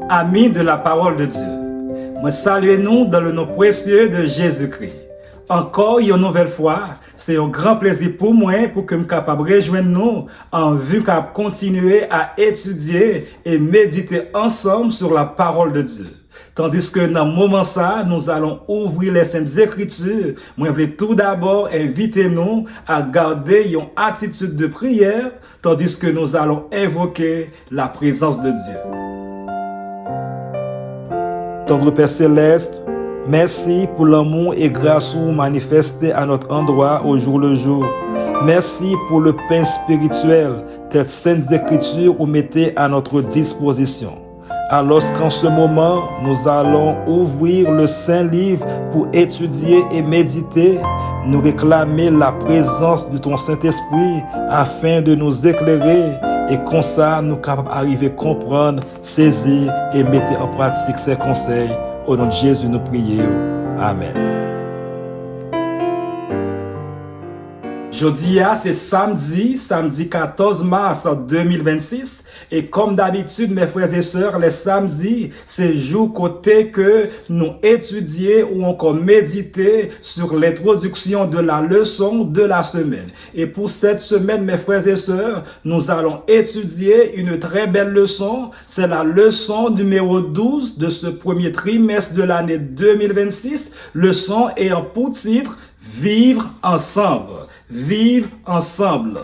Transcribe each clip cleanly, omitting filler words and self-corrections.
Amis de la parole de Dieu, me saluez-nous dans le nom précieux de Jésus-Christ. Encore une nouvelle fois, c'est un grand plaisir pour moi pour que je sois capable de rejoindre nous en vue de continuer à étudier et méditer ensemble sur la parole de Dieu. Tandis que dans ce moment ça, nous allons ouvrir les Saintes Écritures. Moi, je voulais tout d'abord inviter nous à garder une attitude de prière, tandis que nous allons invoquer la présence de Dieu. Tendre Père Céleste, merci pour l'amour et grâce manifesté à notre endroit au jour le jour. Merci pour le pain spirituel, tes saintes écritures ou mettez à notre disposition. Alors qu'en ce moment, nous allons ouvrir le Saint-Livre pour étudier et méditer, nous réclamer la présence de ton Saint-Esprit afin de nous éclairer et comme ça, nous capables d'arriver à comprendre, saisir et mettre en pratique ces conseils. Au nom de Jésus, nous prions. Amen. Jeudi, c'est samedi 14 mars 2026. Et comme d'habitude, mes frères et sœurs, les samedis, c'est jour côté que nous étudions ou encore méditer sur l'introduction de la leçon de la semaine. Et pour cette semaine, mes frères et sœurs, nous allons étudier une très belle leçon. C'est la leçon numéro 12 de ce premier trimestre de l'année 2026. Leçon ayant pour titre Vivre ensemble. Vivre ensemble.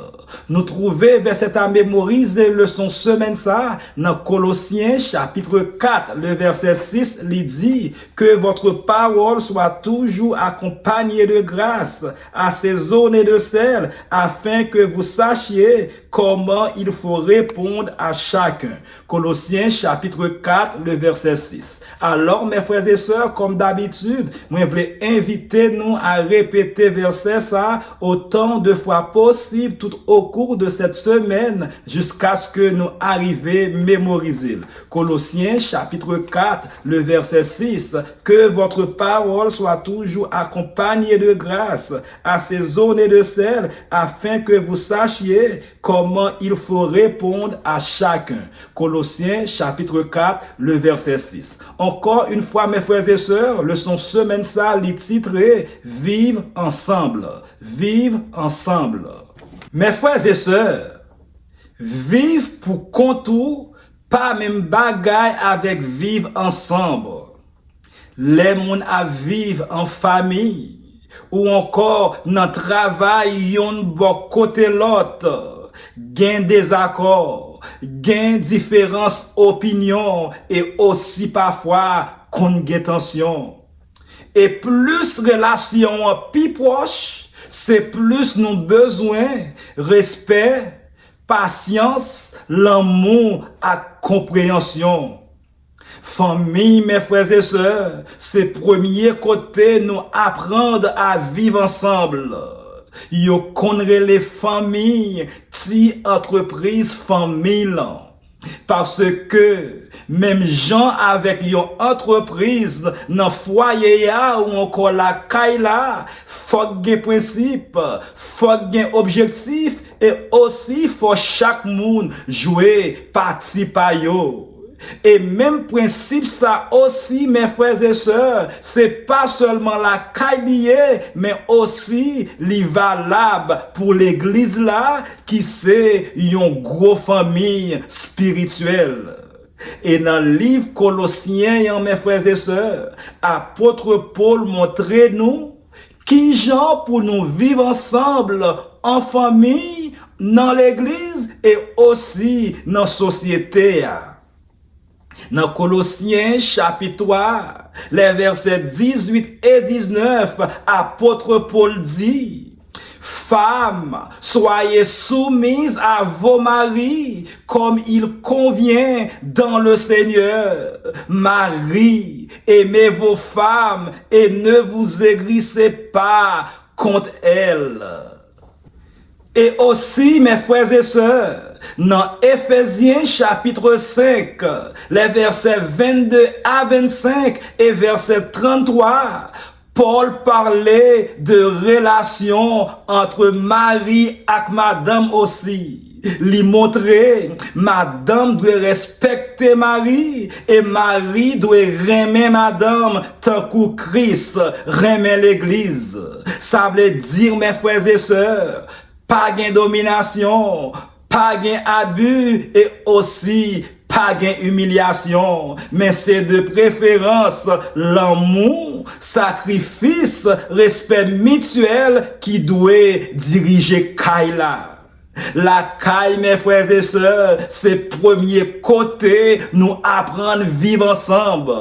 Nous trouvons verset à mémoriser leçon semaine ça dans Colossiens chapitre 4, le verset 6, il dit que votre parole soit toujours accompagnée de grâce, assaisonnée de sel, afin que vous sachiez comment il faut répondre à chacun. Colossiens chapitre 4, le verset 6. Alors, mes frères et sœurs, comme d'habitude, moi, je voulais inviter nous à répéter verset ça autant de fois possible tout au cours de cette semaine jusqu'à ce que nous arrivions à mémoriser. Colossiens chapitre 4, le verset 6. Que votre parole soit toujours accompagnée de grâce, assaisonnée de sel, afin que vous sachiez comment il faut répondre à chacun. Colossiens chapitre 4, le verset 6. Encore une fois, mes frères et sœurs, leçon semaine ça, le titre est Vivre ensemble. Vivre ensemble. Mes frères et sœurs, vivre pour contour, pas même bagaille avec vivre ensemble. Les gens à vivre en famille, ou encore dans le travail, yon bon côté l'autre, gain désaccord, gain différence opinion, et aussi parfois tension. Et plus relation plus proche, c'est plus nous besoin respect, patience, l'amour et compréhension. Famille, mes frères et sœurs, c'est premier côté nous apprendre à vivre ensemble. Yo connaît les familles, ti entreprise famille. Parce que même gens avec une entreprise dans foyer ou encore la caille là, faut gen principe, faut gen objectif et aussi faut chaque monde jouer partie pa yo. Et même principe ça aussi, mes frères et sœurs, c'est pas seulement la caille, mais aussi li valable pour l'église là, qui c'est une grosse famille spirituelle. Et dans le livre Colossiens, mes frères et sœurs, apôtre Paul montre nous qui genre pour nous vivre ensemble en famille, dans l'église et aussi dans la société. Dans Colossiens chapitre 3, les versets 18 et 19, apôtre Paul dit: Femmes, soyez soumises à vos maris comme il convient dans le Seigneur. Maris, aimez vos femmes et ne vous aigrissez pas contre elles. Et aussi, mes frères et sœurs, dans Éphésiens chapitre 5, les versets 22 à 25 et verset 33, Paul parlait de relations entre mari et madame aussi. Li montre, madame doit respecter Marie et Marie doit aimer madame tant que Christ remet l'église. Ça veut dire, mes frères et sœurs, pas de domination, pas d'abus et aussi pas d'humiliation, mais c'est de préférence l'amour, sacrifice, respect mutuel qui doit diriger Kaila. La caille, mes frères et sœurs, c'est premier côté, nous apprendre à vivre ensemble.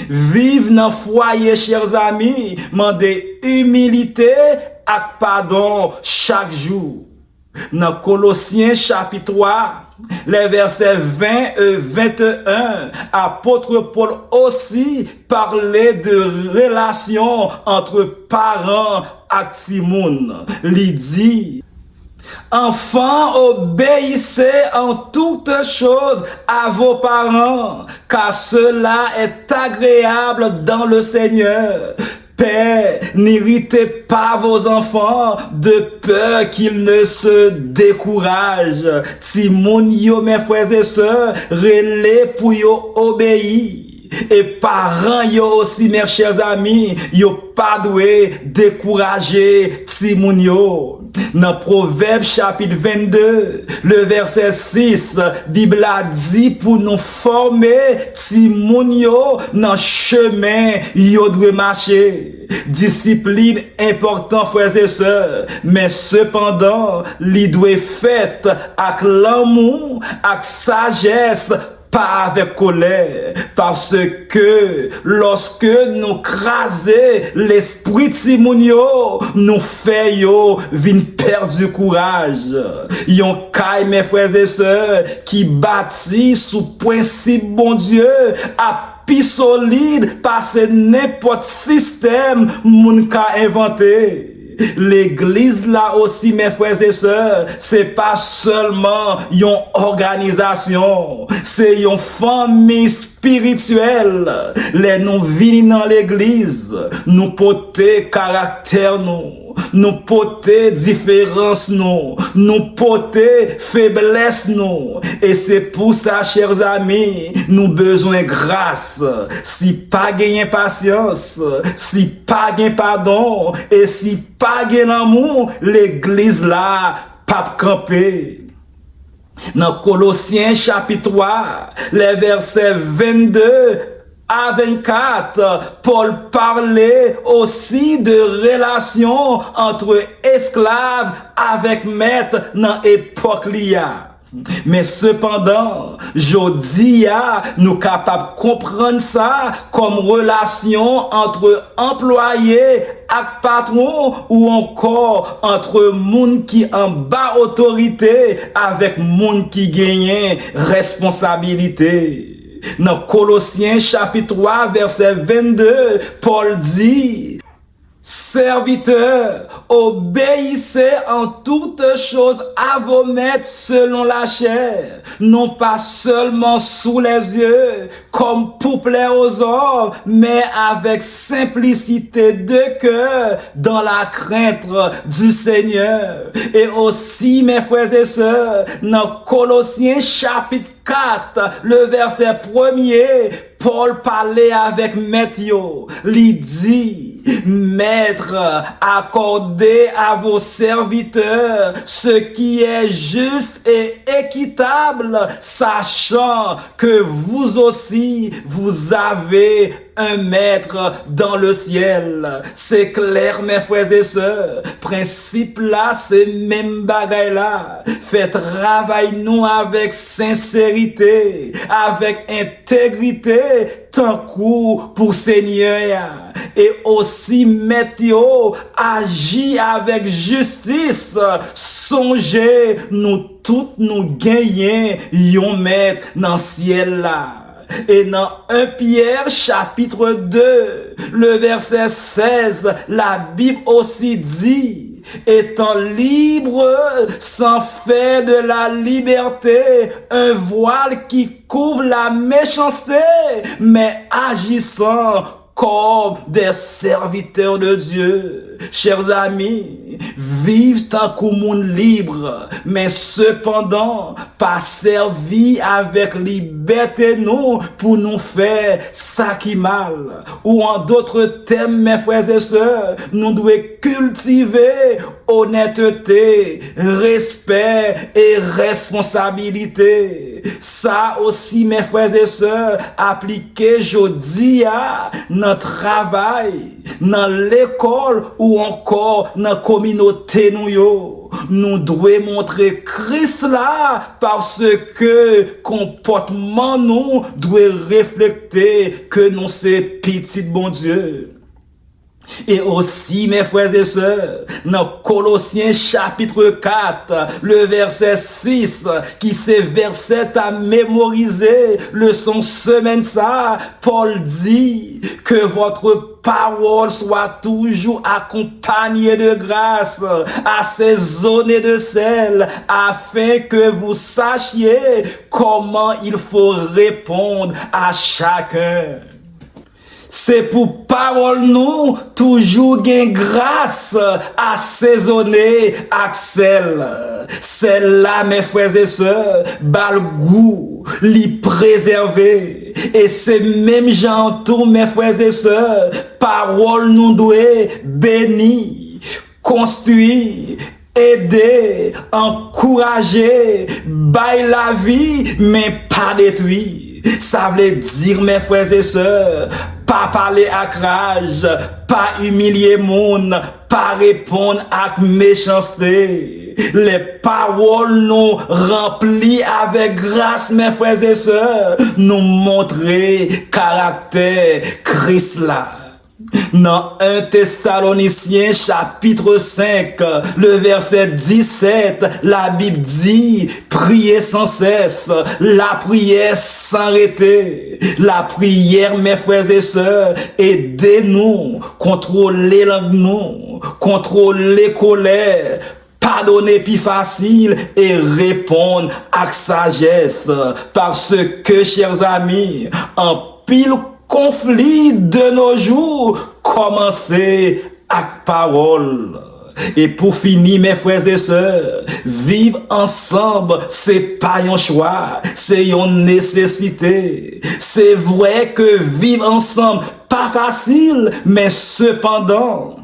Vivre dans le foyer, chers amis, demander humilité et pardon chaque jour. Dans Colossiens chapitre 3, les versets 20 et 21, apôtre Paul aussi parlait de relations entre parents et Timoun. Il dit, enfants, obéissez en toutes choses à vos parents, car cela est agréable dans le Seigneur. Père, n'irritez pas vos enfants de peur qu'ils ne se découragent. Timoun yo, mes frères et sœurs, relais pour yo obéir. Et parents yo aussi, mes chers amis, yo pas doué décourager Timoun yo. Dans Proverbe chapitre 22, le verset 6, Bible a dit pour nous former Timoun yo dans chemin yo doit marcher. Discipline important, frères et sœurs, mais cependant, li doit faite avec l'amour, avec sagesse, pas avec colère, parce que lorsque nous crasons l'esprit de Simonio, nous faisons vin perdre du courage. Yon caille, mes frères et sœurs, qui bâtit sous principe bon Dieu, à plus solide, parce que n'importe système moun ka inventé. L'église là aussi, mes frères et sœurs, c'est pas seulement une organisation, c'est une famille spirituelle. Les nous venons dans l'église, nous porter caractère nous porter différence nous porter faiblesse et c'est pour ça, chers amis, nous besoin grâce. Si pas gagner patience, si pas gagner pardon et si pas gagner amour, l'église là pas camper. Dans Colossiens chapitre 3, les versets 22 à 24, Paul parlait aussi de relations entre esclaves avec maîtres dans l'époque liya. Mais cependant, jodia, nous capables de comprendre ça comme relation entre employés et patron ou encore entre monde qui en bas autorité avec monde qui gagne responsabilité. Dans Colossiens chapitre 3 verset 22, Paul dit, serviteurs, obéissez en toutes choses à vos maîtres selon la chair, non pas seulement sous les yeux, comme pour plaire aux hommes, mais avec simplicité de cœur, dans la crainte du Seigneur. Et aussi, mes frères et sœurs, dans Colossiens chapitre 4, le verset 1er, Paul parlait avec Maître, il dit, Maître, accordez à vos serviteurs ce qui est juste et équitable, sachant que vous aussi, vous avez un maître dans le ciel. C'est clair, mes frères et sœurs. Principe là, c'est même bagaille là. Faites travail nous avec sincérité, avec intégrité, tant coup pour Seigneur. Et aussi, mettez-vous, agis avec justice. Songez, nous tous nous gagnons, yon maître dans le ciel là. Et dans 1 Pierre chapitre 2, le verset 16, la Bible aussi dit, étant libre, sans faire de la liberté un voile qui couvre la méchanceté, mais agissant comme des serviteurs de Dieu. chers amis, vivent tant qu'au monde libre, mais cependant, pas servi avec liberté, non, pour nous faire ça qui mal. Ou en d'autres termes, mes frères et sœurs, nous devons cultiver honnêteté, respect et responsabilité. Ça aussi, mes frères et sœurs, appliqué jodi à notre travail, dans l'école ou encore dans la communauté nous devons montrer Christ là parce que comportement nous doit refléter que nous c'est petit bon Dieu. Et aussi, mes frères et sœurs, dans Colossiens chapitre 4, le verset 6, qui c'est verset à mémoriser, le son semaine ça, Paul dit que votre parole soit toujours accompagnée de grâce, assaisonnée de sel, afin que vous sachiez comment il faut répondre à chacun. C'est pour parole nous toujours gain grâce assaisonnée avec sel. Celle-là, mes frères et sœurs, bal goût, li préserver. Et c'est même gens tout, mes frères et sœurs, parole nous doit bénir, construire, aider, encourager, bailler la vie, mais pas détruire. Ça veut dire, mes frères et sœurs, pas parler à rage, pas humilier monde, pas répondre à méchanceté. Les paroles nous remplies avec grâce, mes frères et sœurs, nous montrer caractère Christ là. Dans 1 Thessaloniciens chapitre 5, le verset 17, la Bible dit, priez sans cesse, la prière sans arrêter. La prière, mes frères et sœurs, aidez-nous, contrôlez nous, contrôlez colère, pardonner plus facile et répondre avec sagesse. Parce que, chers amis, en pile conflit de nos jours, commencez avec parole. Et pour finir, mes frères et sœurs, vivre ensemble, c'est pas un choix, c'est une nécessité. C'est vrai que vivre ensemble, pas facile, mais cependant,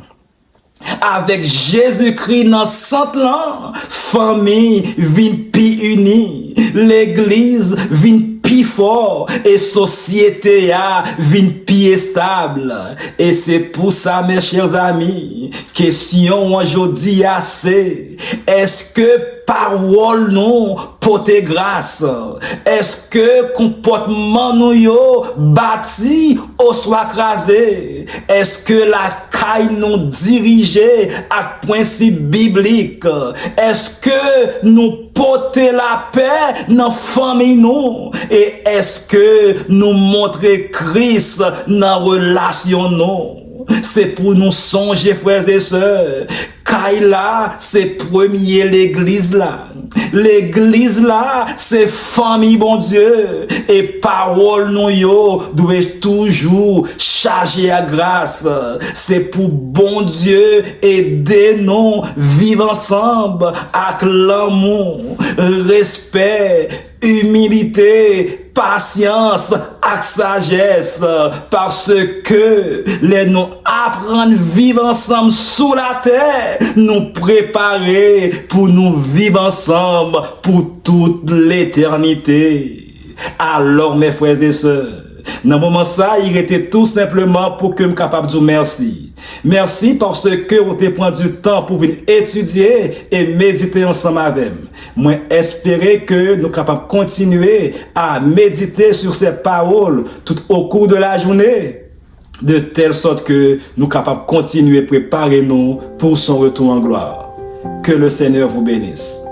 avec Jésus-Christ dans centre là, famille vient pi unie, l'église vient pi fort et société a vient pi stable. Et c'est pour ça, mes chers amis, question aujourd'hui assez, est-ce que parole nous porte grâce? Est-ce que comportement nous yo bâti ou soit crasé? Est-ce que la caille nous dirige à principe biblique? Est-ce que nous porter la paix dans la famille nous? Et est-ce que nous montrer Christ dans la relation nous? C'est pour nous songer, frères et sœurs. Kaila, c'est premier l'église là. L'église là, c'est famille, bon Dieu. Et parole nous yo, doit toujours charger à grâce. C'est pour bon Dieu aider nous vivre ensemble avec l'amour, respect, humilité, patience, avec sagesse, parce que les nous apprendre vivre ensemble sous la terre, nous préparer pour nous vivre ensemble pour toute l'éternité. Alors, mes frères et sœurs, dans le moment ça, il était tout simplement pour que je sois capable de dire merci. Merci parce que vous avez pris du temps pour venir étudier et méditer ensemble avec moi. Moi, espérer que nous sommes capables de continuer à méditer sur ces paroles tout au cours de la journée, de telle sorte que nous sommes capables de continuer à préparer nous pour son retour en gloire. Que le Seigneur vous bénisse.